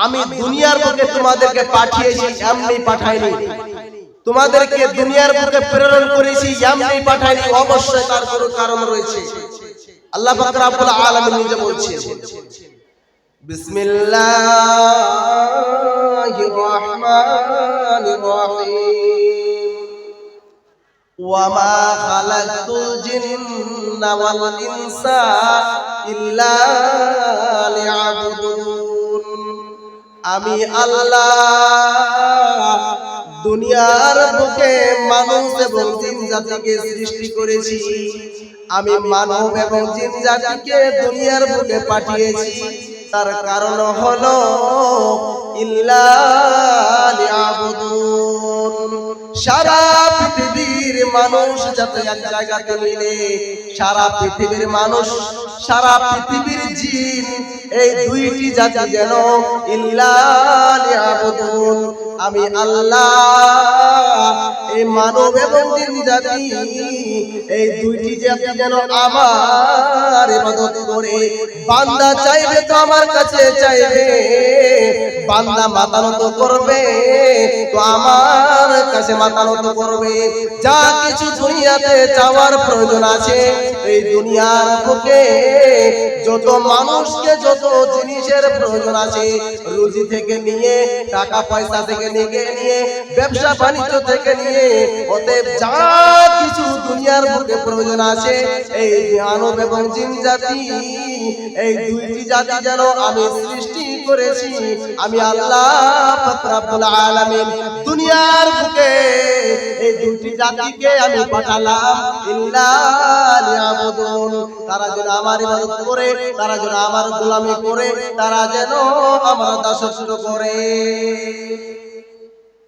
আমি দুনিয়ার বুকে তোমাদেরকে পাঠিয়েছি, এমনি পাঠাইনি। তোমাদেরকে দুনিয়ার বুকে প্রেরণ করেছি, এমনি পাঠাইনি। অবশ্যই তার কোনো কারণ রয়েছে। আল্লাহ পাক রব্বুল আলামিন নিজে বলছেন, বিসমিল্লাহির রহমানির রহিম, ওয়া মা খালাকতুল জিন্না ওয়াল ইনসা ইল্লা লিয়াবুদুন। আমি আল্লাহ দুনিয়ার বুকে মানুষ এবং জিন জাতিকে সৃষ্টি করেছি। আমি মানব এবং জিন জাতিকে দুনিয়ার বুকে পাঠিয়েছি, তার কারণ হলো ইল্লা লিয়াবুদুন। সারা পৃথিবীর মানুষ যাতে এক জায়গাতে মিলে, সারা পৃথিবীর মানুষ, সারা পৃথিবীর জিন, এই দুইটি জাতি যেন ইল্লা লিয়াবুদুন, আমি আল্লাহ এই মানব এবং জিন জাতি, এই দুইটি জাতি যেন আমার ইবাদত করে। বান্দা চাইবে তো আমার কাছে চাইবে, বান্দা মাথা নত করবে তো আমার কাছে মাথা নত করবে। যা কিছু দুনিয়াতে চাওয়ার প্রয়োজন আছে, এই দুনিয়ার বুকে যত মানুষকে যত জিনিসের প্রয়োজন আছে, রুজি থেকে নিয়ে, টাকা পয়সা থেকে নিয়ে, ব্যবসা বাণিজ্য থেকে নিয়ে, অতএব যা কিছু দুনিয়ার বুকে প্রয়োজন আছে, এই মানব এবং জিন জাতি, এই দুইটি জাতি যেন আমি সৃষ্টি করেছি। আমি আল্লাহ পাক রব্বুল আলামিন দুনিয়ার বুকে এই দুইটি জাতিকে আমি পাঠালাম ইল্লা লিয়াবুদুন, তারা যেন আমার ইবাদত করে, তারা যেন আমার গোলামি করে, তারা যেন আমার দাসত্ব করে।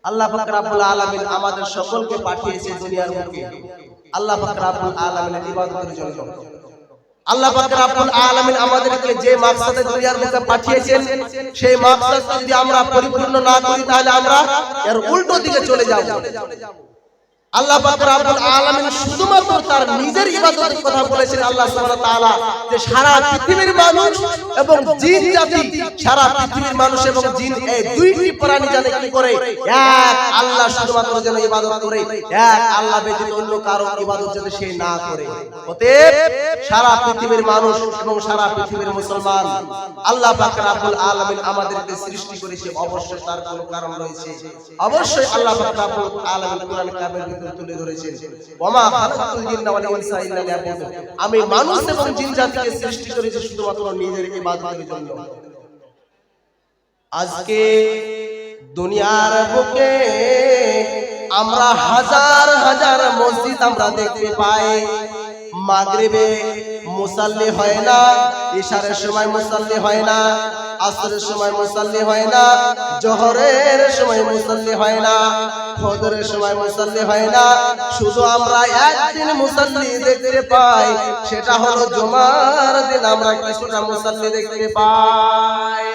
আল্লাহ পাক রব্বুল আলামিন আমাদের সকলকে পাঠিয়েছে দুনিয়ার বুকে আল্লাহ পাক রব্বুল আলামিনের ইবাদতের জন্য। আল্লাহ পাক রব্বুল আলামিন আমাদেরকে যে মাকসাদে দুনিয়ার বুকে পাঠিয়েছেন, সেই মাকসাদ যদি আমরা পরিপূর্ণ না করি, তাহলে আমরা এর উল্টো দিকে চলে যাব। আল্লাহ পাক রব্বুল আলামিন শুধুমাত্র তার নিজের ইবাদতের কথা বলেছেন। আল্লাহ সুবহানাহু ওয়া তাআলা যে সারা পৃথিবীর মানুষ এবং জিন জাতি, সারা পৃথিবীর মানুষ এবং জিন, এই দুইটি প্রাণী জানে কি করে, এক আল্লাহ শুধুমাত্র যেন ইবাদত করে, এক আল্লাহ ব্যতীত অন্য কারো ইবাদত যেন সে না করে। অতএব সারা পৃথিবীর মানুষ এবং সারা পৃথিবীর মুসলমান আল্লাহ পাক রব্বুল আলামিন আমাদেরকে সৃষ্টি করেছে, অবশ্যই তার কোনো কারণ রয়েছে। অবশ্যই আল্লাহ পাক রব্বুল আলামিন কোরআন কারিমে তুলে ধরেছেন, ওয়ামা খালাকতুল জিন্না ওয়াল ইনসা ইল্লা লিয়াবুদুন, আমি মানুষ এবং জিন জাতিকে সৃষ্টি করেছি শুধুমাত্র নিজের ইবাদতের জন্য। আজকে দুনিয়ার বুকে আমরা হাজার হাজার মসজিদ আমরা দেখতে পাই। মাগরিবে মুসাল্লি হয় না, ইশারের সময় মুসাল্লি হয় না, আসরের সময় মুসাল্লি হয় না, জোহরের সময় মুসাল্লি হয় না, ফজরের সময় মুসাল্লি হয় না। শুধু আমরা একদিন মুসাল্লি দেখতে পাই, সেটা হলো জুমার দিন আমরা কিছুটা মুসাল্লি দেখতে পাই।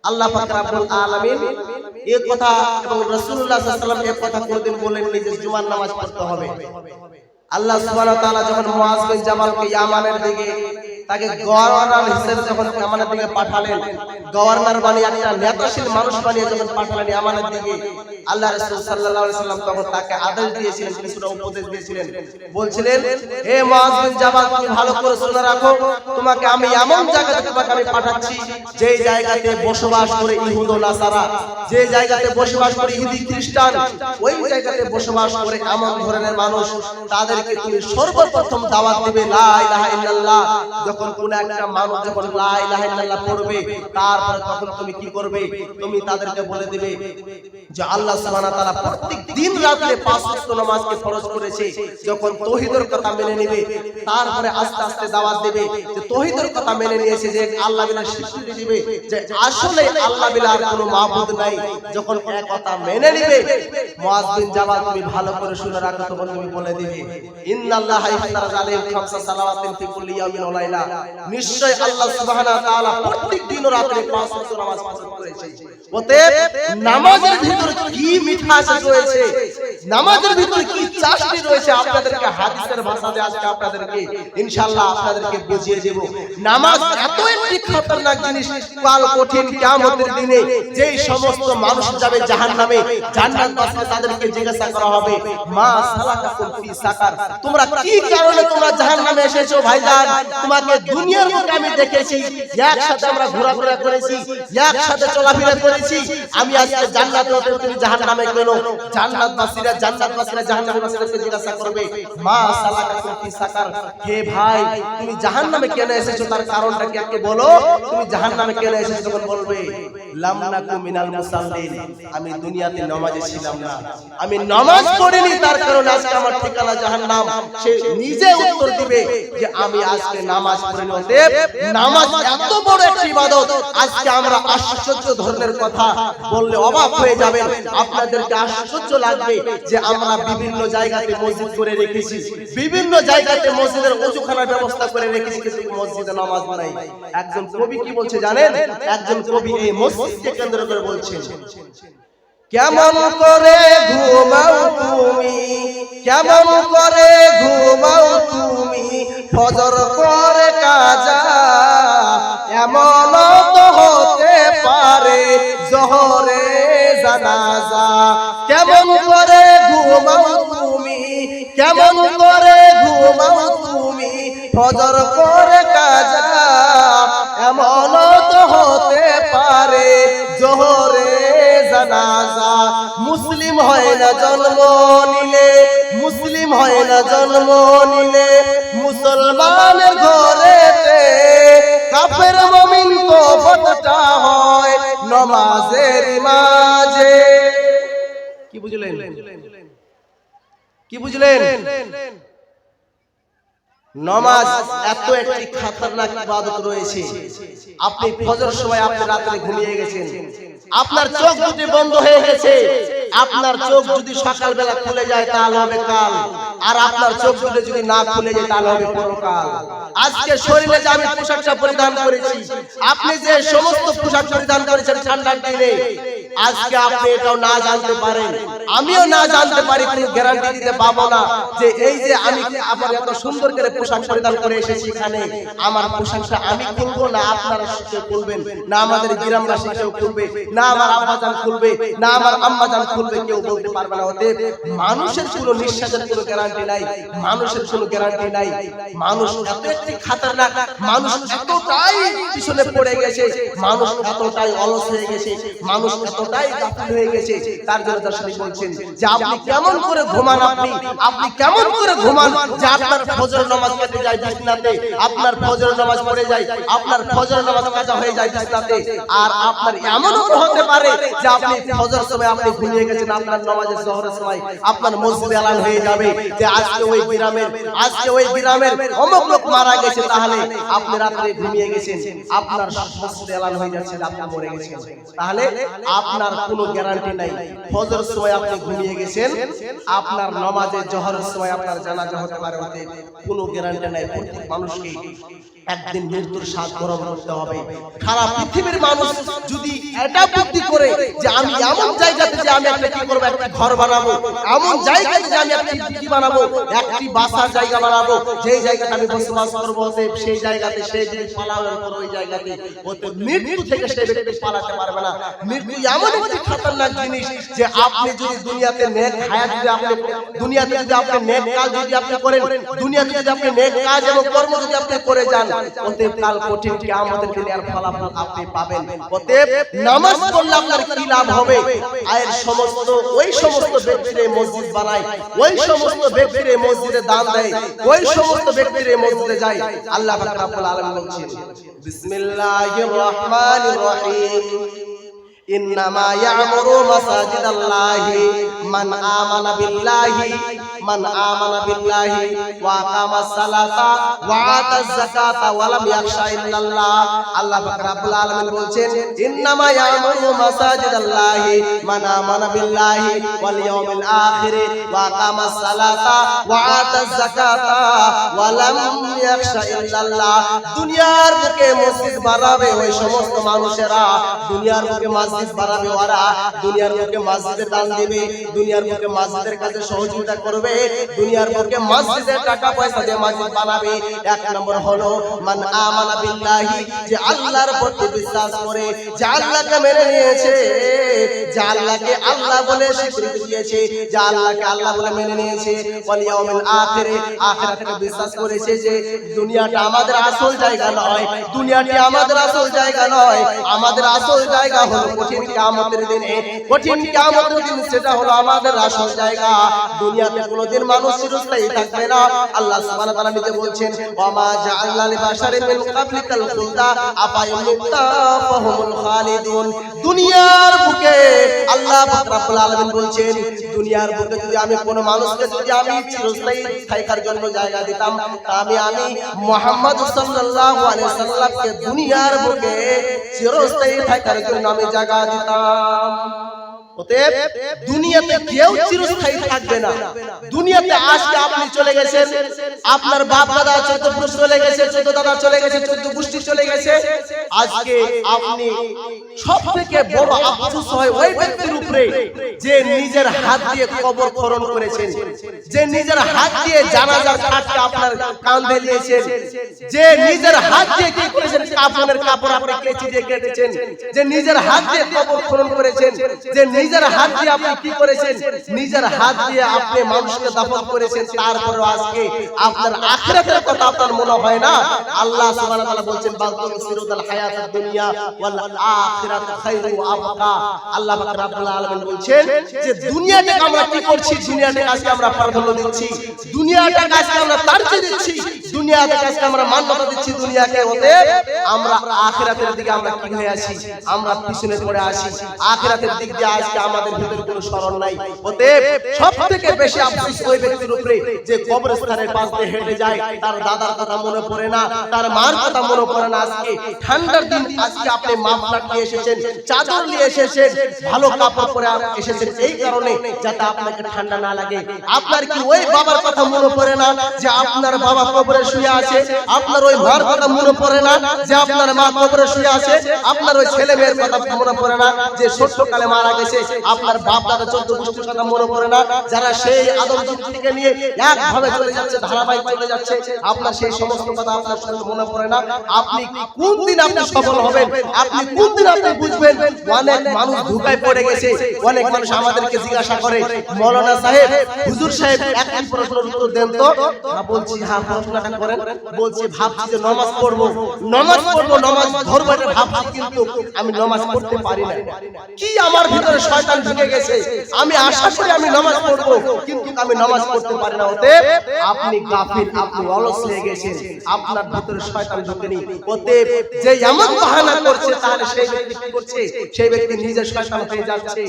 আল্লাহ পাক রব্বুল আলামিন এই কথা এবং রাসূলুল্লাহ সাল্লাল্লাহু আলাইহি ওয়াসাল্লাম এই কথা কোনদিন বলেননি যে জুমার নামাজ পড়তে হবে। আল্লাহ সুবহানাহু ওয়া তাআলা যখন মুআজ বিন জাবালকে ইয়ামানের দিকে, তাকে গভর্নর হিসেবে যখন ইয়ামানের দিকে পাঠালেন, গভর্নর বানিয়ে একটা নেতাশীল মানুষ বানিয়ে যখন পাঠালেন ইয়ামানের দিকে, আল্লাহ রাসূল সাল্লাল্লাহু আলাইহি ওয়াসাল্লাম তখন তাকে আদেশ দিয়েছিলেন, কিছুটা উপদেশ দিয়েছিলেন। বলছিলেন, হে মুআজ বিন জাবাল, তুমি ভালো করে শুনে রাখো, তোমাকে আমি এমন জায়গাতে তোমাকে আমি পাঠাচ্ছি, যে জায়গাতে বসবাস করে ইহুদ ও নাসারা, যে জায়গাতে বসবাস করে ইহুদি খ্রিস্টান, ওই জায়গাতে বসবাস করে এমন ধরনের মানুষ, তাদেরকে তুমি সর্বপ্রথম দাওয়াত দিবে লা ইলাহা ইল্লাল্লাহ। যখন কোন একটা মানুষ যখন লা ইলাহা ইল্লাল্লাহ পড়বে, তারপরে তখন তুমি কি করবে, তুমি তাদেরকে বলে দিবে যে আল্লাহ সুবহানাহু ওয়া তাআলা প্রত্যেক দিন রাতে 5 ওয়াক্ত নামাজকে ফরজ করেছে। যখন তাওহীদের কথা মেনে নেবে, তারপরে আস্তে আস্তে দাওয়াত দেবে যে তাওহীদের কথা মেনে নিয়েছে, যে আল্লাহ বিনা স্বীকৃতি দিবে যে আসলে আল্লাহ বিনা আর কোনো মাবুদ নাই। যখন এই কথা মেনে নেবে, মুআজ বিন জাবাল তুমি ভালো করে শুনে রাখো, তখন তুমি বলে দিবে ইন্নাল্লাহা ইফতারাযা আলাইহিম খামসা সালাওয়াতিন ফি কুল্লি ইয়াউমিন ওয়া লাইলা, নিশ্চয় আল্লাহ সুবহানাহু ওয়া তাআলা প্রত্যেক দিন ও রাতে 5 ওয়াক্ত নামাজ ফরজ করেছে। অতএব নামাজের ভিতরে কি মিঠাস রয়েছে, নামাজের ভিতরে কি চাষটি রয়েছে আপনাদেরকে হাদিসের ভাষাতে আজকে আপনাদেরকে ইনশাআল্লাহ আপনাদেরকে বুঝিয়ে দেব। নামাজ এত একটি খতরনাক জিনিস, কাল কঠিন কিয়ামতের দিনে যেই সমস্ত মানুষ যাবে জাহান্নামে, জান্নাতবাসী তাদেরকে জিজ্ঞাসা করা হবে, মা সালাকাকুম ফি সাকার, তোমরা কি কারণে তোমরা জাহান্নামে এসেছো ভাইজান? তোমাকে দুনিয়ার বুকে আমি দেখেছি, একসাথে আমরা ঘোরাফেরা করেছি, একসাথে চলাফেরা করেছি, আমি আজকে জান্নাতে হতে তুমি জাহান্নামে কেন? জান্নাতবাসীরা জাহান্নামবাসীদেরকে জিজ্ঞাসা করবে, মা সালাকাকুম ফি সাকার, হে ভাই তুমি জাহান্নামে কেন এসেছো, তার কারণটা কি আগে বলো, তুমি জাহান্নামে কেন এসেছো? তখন বলবে, লাম নাকু মিনাল মুসাল্লিন, আমি দুনিয়াতে নামাজে ছিলাম না, আমি নামাজ পড়িনি, তার কারণে আজকে আমার ঠিকানা জাহান্নাম। সে নিজে উত্তর দিবে যে আমি আজকে নামাজ পড়িনি। অতএব নামাজ এত বড় একটি ইবাদত, আজকে আমরা আশ্চর্য ধরনের কথা বললে অবাক হয়ে যাবেন, আপনাদেরকে আশ্চর্য লাগবে যে আমরা বিভিন্ন জায়গাতে মসজিদ করে রেখেছি, বিভিন্ন জায়গাতে মসজিদের ওযুখানার ব্যবস্থা করে রেখেছি, কিন্তু মসজিদে নামাজ নাই। একজন কবি কি বলছে জানেন? একজন কবি এই মসজিদকে কেন্দ্র করে বলছেন, কেমন করে ঘুমাও তুমি, কেমন করে ঘুমাও তুমি, ফজর করে কাজা, এমন তো হতে পারে জোহরে জানাজা। কেমন করে ঘুমাও তুমি, কেমন করে ঘুমাও তুমি, ফজর করে কাজা, এমন তো হতে পারে জোহরে জানাজা। মুসলিম হয় না জন্ম নিলে, মুসলিম হয় না জন্ম নিলে, মুসলমানের ঘরেতে কাফের মুমিন তো বদটা হয় নামাজের মাঝে। কি বুঝলেন? কি বুঝলেন? নামাজ এত একটি খতরনাক ইবাদত রয়েছে। আপনি ফজর সময় আপনি রাতে ঘুমিয়ে গেছেন, আপনার চোখ দুটি বন্ধ হয়ে গেছে, আপনার চোখ যদি সকালবেলা খুলে যায় তাহলে হবে কাল, আর আপনার চোখ দুটি যদি না খুলে যায় তাহলে হবে পরকাল। আজকে শরীরে যে আমি পোশাকটা পরিধান করেছি, আপনি যে সমস্ত পোশাক পরিধান করেছেন ঠান্ডার দিনে, আজকে আপনি এটাও না জানতে পারেন, আমিও না জানতে পারি, কোনো গ্যারান্টি দিতে পাবো না যে এই যে আমি আমার এত সুন্দর করে পোশাক পরিধান করে এসেছি এখানে, আমার পোশাকটা আমি খুলবো না আপনারা খুলবেন, না আমাদের গ্রামবাসী কেউ খুলবে, না আমার আব্বাজান খুলবে, না আমার আম্মাজান খুলবে, কেউ বলতে পারবে না। অতএব মানুষের কোনো নিঃশ্বাসের কোনো গ্যারান্টি নাই, মানুষের কোনো গ্যারান্টি নাই। মানুষ এত একটি খতরনাক, মানুষ এতটাই পিছনে পড়ে গেছে, মানুষ এতটাই অলস হয়ে গেছে, মানুষ এতটাই গাফিল হয়ে গেছে। তার জন্য দর্শক বলছেন যে আপনি কেমন করে ঘুমান, আপনি কেমন করে ঘুমান যে আপনার ফজর নামাজ পড়ে যায় বিছানাতে, আপনার ফজর নামাজ পড়ে যায়, আপনার ফজর নামাজ কাজা হয়ে যায় বিছানাতে, আর আপনার এমনও হতে পারে যে আপনি ফজর সময় আপনি ঘুমিয়ে গেছেন, আপনার নামাজের জোহরের সময় আপনার মসজিদে এলান হয়ে যাবে যে আজকে ওই গ্রামের অমুক লোক মারা গেছে, তাহলে আপনি রাতে ঘুমিয়ে গেছেন, আপনার মসজিদে এলান হয়ে যাচ্ছে আপনি মরে গেছেন, তাহলে আপনার কোনো গ্যারান্টি নাই। ফজর সময় আপনি ঘুমিয়ে গেছেন, আপনার নামাজের জোহরের সময় আপনার জানাজা হতে পারে, ওতে কোনো গ্যারান্টি নাই। প্রত্যেক মানুষকে একদিন মৃত্যুর স্বাদ গ্রহণ করতে হবে। সারা পৃথিবীর মানুষ যদি এটা বুদ্ধি করে যে আমি এমন জায়গাতে যে আমি একটা কি করব, একটা ঘর বানাবো, এমন জায়গাতে যে আমি একটা কি বানাবো, একটি বাসার জায়গা বানাবো, যেই জায়গাতে আমি বসবাস করব, সেই জায়গাতে সে যদি পালানোর পর ওই জায়গাতে ওতে মৃত্যু থেকে সে ব্যক্তি পালাতে পারবে না। মৃত্যু এমন একটি খতরনাক জিনিস যে আপনি যদি দুনিয়াতে নেক হায়াত যদি আপনি দুনিয়াতে যদি আপনি নেক কাজ যদি আপনি করেন, দুনিয়াতে যদি আপনি নেক কাজ এবং কর্ম যদি আপনি করে যান, অতএব কাল কঠিন কিয়ামতের দিনে আর ফলাফল আপনি পাবেন। অতএব নামাজ পড়লে আপনার কি লাভ হবে? আয়ের সমস্ত ওই সমস্ত ব্যক্তিরা মসজিদ বানায়, ওই সমস্ত ব্যক্তিরা মসজিদে দান দেয়, ওই সমস্ত ব্যক্তিরা মসজিদে যায়। আল্লাহ পাক রব্বুল আলামিন বলছেন, বিসমিল্লাহির রহমানির রহিম, ইন্নামা ইয়ামুরু মাসাজিদাল্লাহি মান আমানা বিল্লাহি মান আমানা বিল্লাহি ওয়া আকামাস সালাতা ওয়া আতাজ যাকাতা ওয়া লাম ইয়াখশা ইল্লাল্লাহ। আল্লাহ পাক রব্বুল আলামিন বলছেন ইন্নামা ইয়ামুরু মাসাজিদাল্লাহি মান আমানা বিল্লাহি ওয়াল ইয়াউমিল আখির ওয়া আকামাস সালাতা ওয়া আতাজ যাকাতা ওয়া লাম ইয়াখশা ইল্লাল্লাহ। দুনিয়ার বুকে মসজিদ বানাবে ওই সমস্ত মানুষেরা, দুনিয়ার বুকে মসজিদ বানাবে ওরা, দুনিয়ার বুকে মসজিদে দান দিবে, দুনিয়ার বুকে মসজিদের কাছে সহযোগিতা করবে, দুনিয়ার বুকে মসজিদের টাকা পয়সা দিয়ে মসজিদ বানাবে। এক নম্বর হলো মান আমানা বিল্লাহি, যে আল্লাহর প্রতি বিশ্বাস করে, যে আল্লাহকে মেনে নিয়েছে, যে আল্লাহকে আল্লাহ বলে স্বীকৃতি দিয়েছে, যে আল্লাহকে আল্লাহ বলে মেনে নিয়েছে, ওয়াল ইয়াউমিল আখির, আখিরাতে বিশ্বাস করেছে যে দুনিয়াটা আমাদের আসল জায়গা নয়, দুনিয়াটি আমাদের আসল জায়গা নয়, আমাদের আসল জায়গা হলো কঠিন কিয়ামতের দিনে, কঠিন কিয়ামতের দিন সেটা হলো আমাদের আসল জায়গা। দুনিয়াতে কোনোদিন মানুষ চিরস্থায়ী থাকবে না। আল্লাহ সুবহানাহু ওয়া তাআলা নিজে বলছেন ওয়া মা জাআলনা লিবাশারিন মিন ক্বাবলিকাল খুলদা আফা ইউমিতা ফাহুমুল খালিদুন। দুনিয়ার বুকে আল্লাহ পাক রব্বুল আলামিন বলছেন দুনিয়ার বুকে যদি আমি কোনো মানুষকে যদি আমি চিরস্থায়ী থাকার জন্য জায়গা দিতাম, আমি মুহাম্মদ সাল্লাল্লাহু আলাইহি সাল্লামকে দুনিয়ার বুকে চিরস্থায়ী থাকার জন্য আমি জায়গা দিতাম। অতএব দুনিয়াতে কেউ চিরস্থায়ী থাকবে না। দুনিয়াতে আজকে আপনি চলে গেছেন, আপনার বাপ দাদা 14 পুরুষ চলে গেছে, 14 দাদা চলে গেছে, 14 গোষ্ঠী চলে গেছে। আজকে আপনি সবথেকে বড় আফসোস হয় ওই ব্যক্তির উপরে যে নিজের হাত দিয়ে কবর খনন করেছেন, যে নিজের হাত দিয়ে জানাজার খাটটা আপনার কাঁধে নিয়েছেন, যে নিজের হাত দিয়ে কি করেছেন কাফনের কাপড় আপনি কেচি দিয়ে কেটেছেন, যে নিজের হাত দিয়ে কবর খনন করেছেন, যে নিজের হাত দিয়ে আপনি কি করেছেন, নিজের হাত দিয়ে আপনি মানুষকে দাফন করেছেন। তারপরে আজকে আপনার আখিরাতের কথা আপনার মনে হয় না। আল্লাহ সুবহানাহু ওয়া তাআলা বলছেন বালতুল সিরুদাল হায়াতুদ দুনিয়া ওয়াল আখিরাতু খায়রু ওয়া আবকা। আল্লাহ পাক রব্বুল আলামিন বলছেন যে দুনিয়াটাকে আমরা কি করছি, দুনিয়াটাকে আজকে আমরা প্রাধান্য দিচ্ছি, দুনিয়াটাকে আজকে আমরা তারজিহ দিচ্ছি, দুনিয়াটাকে আজকে আমরা মান্যতা দিচ্ছি দুনিয়াকে। অতএব আমরা আখিরাতের দিকে আমরা কি হয়ে আছি, আমরা পিছনে পড়ে আছি। আখিরাতের দিক দিয়ে আজকে আমাদের ভিতরে কোনো স্মরণ নাই। অতএব সবথেকে বেশি আফসোস ওই ব্যক্তির উপরে যে কবরস্থানের পাশ দিয়ে হেঁটে যায়, তার দাদার কথা মনে পড়ে না, তার মার কথা মনে পড়ে না। আজকে ঠান্ডার দিন, আজকে আপনি মাফলার নিয়ে এসেছেন, চাদর নিয়ে এসেছেন, ভালো কাপড় পরে এসেছেন এই কারণে যাতে আপনাকে ঠান্ডা না লাগে। আপনার কি ওই বাবার কথা মনে পড়ে না যে আপনার বাবা কবরে শুয়ে আছে? আপনার ওই মার কথা মনে পড়ে না যে আপনার মা কবরে শুয়ে আছে? আপনার ওই ছেলে মেয়ের কথা মনে পড়ে না যে ছোট্টকালে মারা গেছে? আপনার বাপ দাদা 14 গোষ্ঠীর কথা মনে পড়ে না যারা সেই আদম যুগ থেকে নিয়ে একভাবে চলে যাচ্ছে, ধারাবাহিক চলে যাচ্ছে? আপনার সেই সমস্ত কথা আপনার মনে পড়ে না? আপনি কোন দিন আপনি সফল হবেন? আপনি কোন দিন আপনি বুঝবেন? অনেক মানুষ ধোঁকায় পড়ে গেছে। অনেক মানুষ আমাদেরকে জিজ্ঞাসা করে মাওলানা সাহেব, হুজুর সাহেব একটি প্রশ্নের উত্তর দেন তো। বলছি হ্যাঁ, প্রশ্নটা করেন। বলছি ভাবছি যে নামাজ পড়বো, নামাজ ধরবো, এটা ভাবছি, কিন্তু আমি নামাজ পড়তে পারি না। কি আমার ভিতরে শয়তান ঢুকে গেছে, আমি আশা করি আমি নামাজ পড়বো কিন্তু আমি নামাজ পড়তে পারি না। অতএব আপনি গাফিল, আপনি অলস হয়ে গেছেন, আপনার ভিতরে শয়তান ঢুকেনি। অতএব যে এমন বাহানা করছে তাহলে সেই ব্যক্তি কি করছে? সেই ব্যক্তি নিজে শয়তান হয়ে যাচ্ছে।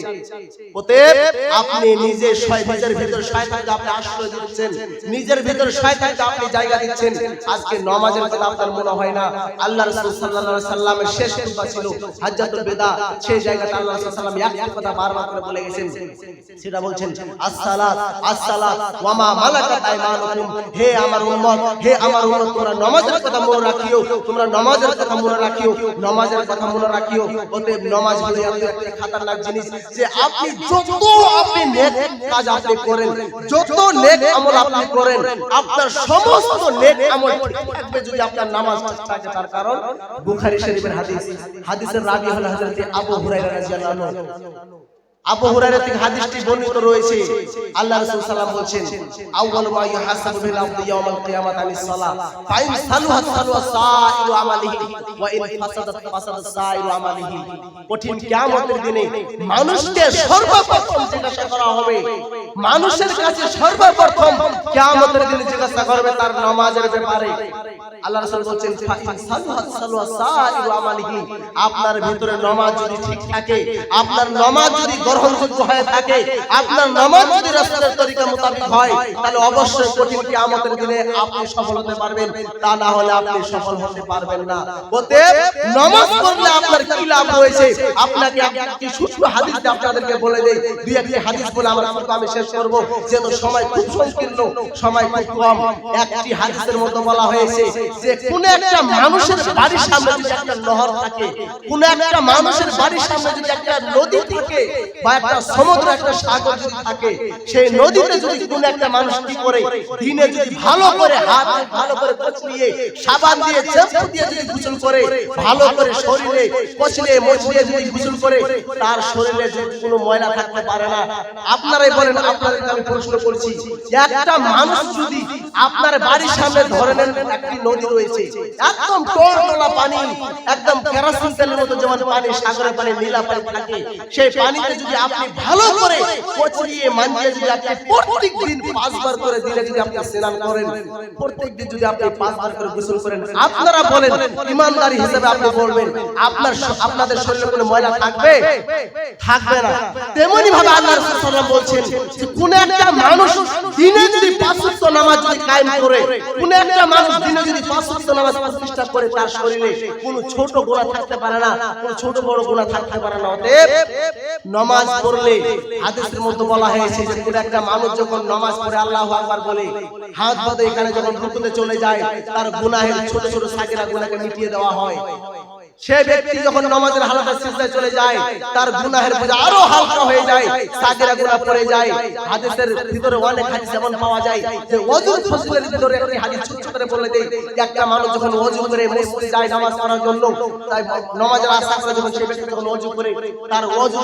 অতএব আপনি নিজে নিজের ভিতরে শয়তানকে আপনি আশ্রয় দিচ্ছেন, নিজের ভিতরে শয়তানকে আপনি জায়গা দিচ্ছেন। আজকে নামাজের কথা আপনার মনে হয় না। আল্লাহ রাসূল সাল্লাল্লাহু আলাইহি সাল্লামের শেষ খুতবা ছিল হাজ্জাতুল বিদা, সেই জায়গাটা আল্লাহ রাসূল সাল্লাল্লাহু আলাইহি সাল্লাম একটা কথা বারবার করে বলে গেছেন, সেটা বলছেন আসসালাত আসসালাত ওয়া মা মালাকাত আইমানুকুম। হে আমার উম্মত, হে আমার উম্মত, তোমরা নামাজের কথা মনে রাখিও, তোমরা নামাজের কথা মনে রাখিও, নামাজের কথা মনে রাখিও। অতএব নামাজ হলো এত একটা খতরনাক জিনিস যে আপনি যত আপনি নেক কাজ আপনি করেন, যত নেক আমল আপনি করেন, আপনার সমস্ত নেক আমল ঠিক থাকবে যদি আপনার নামাজ ঠিক থাকে। তার কারণ বুখারী শরীফের হাদিস, হাদিসের রাবী হলো হযরত আবু হুরায়রা রাদিয়াল্লাহু আনহু। আবু হুরায়রা থেকে হাদিসটি বর্ণিত রয়েছে। আল্লাহ রাসূল সাল্লাল্লাহু আলাইহি ওয়াসাল্লাম বলেছেন আউয়ালু মা ইউহাসাবু বিল আবদি ইয়াওমাল কিয়ামাতি আনিস সালাহ ফাইন সালুহাত সালুহা সাইরু আমালিহি ওয়া ইন ফাসাদাত ফাসাদাত সাইরু আমালিহি। কঠিন কিয়ামতের দিনে মানুষকে সর্বপ্রথম জিজ্ঞাসা করা হবে, মানুষের কাছে সর্বপ্রথম কিয়ামতের দিনে জিজ্ঞাসা করবে তার নামাজের ব্যাপারে। আল্লাহ রাসূল বলেন ফাইন সালুহাত সালুহা সাইরু আমালিহি। আপনার ভিতরে নামাজ যদি ঠিক থাকে, আপনার নামাজ যদি গ্রহণযোগ্য হয়ে থাকে, আপনার নামাজ যদি রাসূলের তরিকা মোতাবেক হয়, তাহলে অবশ্যই কঠিন কিয়ামতের দিনে আপনি সফল হতে পারবেন, তা না হলে আপনি সফল হতে পারবেন না। অতএব নামাজ পড়লে আপনার কি লাভ রয়েছে, আপনাকে একটি সূক্ষ্ম হাদিস দিয়ে আপনাদেরকে বলে দেই। দুই একটি হাদিস বলে আমি শেষ করব, যেহেতু সময় খুব সংকীর্ণ, সময় খুব কম। একটি হাদিসের মধ্যে বলা হয়েছে যে কোন একটা মানুষের বাড়ির সামনে যদি একটা নহর থাকে, কোন একটা মানুষের বাড়ির সামনে যদি একটা নদী থাকে বা একটা সমুদ্র, একটা সাগর যদি থাকে, সেই নদীতে যদি কোন একটা মানুষ কি করে দিনে যদি ভালো করে হাত ভালো করে কচলিয়ে সাবান দিয়ে শ্যাম্পু দিয়ে যদি গোসল করে, ভালো করে শরীরে কচলিয়ে মচলিয়ে যদি গোসল করে, তার শরীরে যদি কোনো ময়লা থাকতে পারে না। আপনারাই বলেন, আপনাদেরকে আমি প্রশ্ন করছি, একটা মানুষ যদি আপনার বাড়ির সামনে ধরে নেন একটি নদী রয়েছে, একদম টলটলা পানি, একদম কেরোসিন তেলের মতো যেমন পানি, সাগরের পানি, নীলা পানি থাকে, সেই পানিতে যদি আপনি ভালো করে কচলিয়ে মাঞ্জিয়ে যদি আপনি প্রত্যেকদিন 5 বার করে দিলে যদি আপনি স্নান করেন, প্রত্যেকদিন যদি আপনি 5 বার করে গোসল করেন, আপনারা বলেন ইমানদারি হিসেবে আপনি বলবেন আপনাদের শরীরে কোনো ময়লা থাকবে? থাকবে না। তেমনি ভাবে আল্লাহ রাসূল সাল্লাল্লাহু আলাইহি ওয়াসাল্লাম বলছেন যে কোন একটা মানুষ দিনে যদি 5 ওয়াক্ত নামাজ যদি কায়েম করে, কোন একটা মানুষ দিনে যদি 5 ওয়াক্ত নামাজ প্রতিষ্ঠা করে, তার শরীরে কোনো ছোট গুনাহ থাকতে পারে না, কোনো ছোট বড় গুনাহ থাকতে পারে না। অতএব নামাজ পড়লে হাদিসের মধ্যে বলা হয়েছে যে কোন একটা মানুষ যখন নামাজ পড়ে আল্লাহু আকবার বলে, হাত বাঁধে এখানে যখন রুকুতে চলে যায়, তার গুনাহের ছোট ছোট সাগিরা গুনাহকে মিটিয়ে দেওয়া হয়। সেই ব্যক্তি যখন নামাজের হালাতে সিজদায় চলে যায়, তার গুনাহের বোঝা আরো হালকা হয়ে যায়, সাগিরা গুনাহ পড়ে যায়। হাদিসের ভিতরে অনেক হাদিস এমন পাওয়া যায় যে ওযুর ফজিলতের ভিতরে একটি হাদিস ছোট করে বলে দেই যে একটা মানুষ যখন ওযু করে মসজিদে যায় নামাজ পড়ার জন্য, তাই নামাজের আশা করে যখন সেই ব্যক্তি যখন ওযু করে, তার ওযু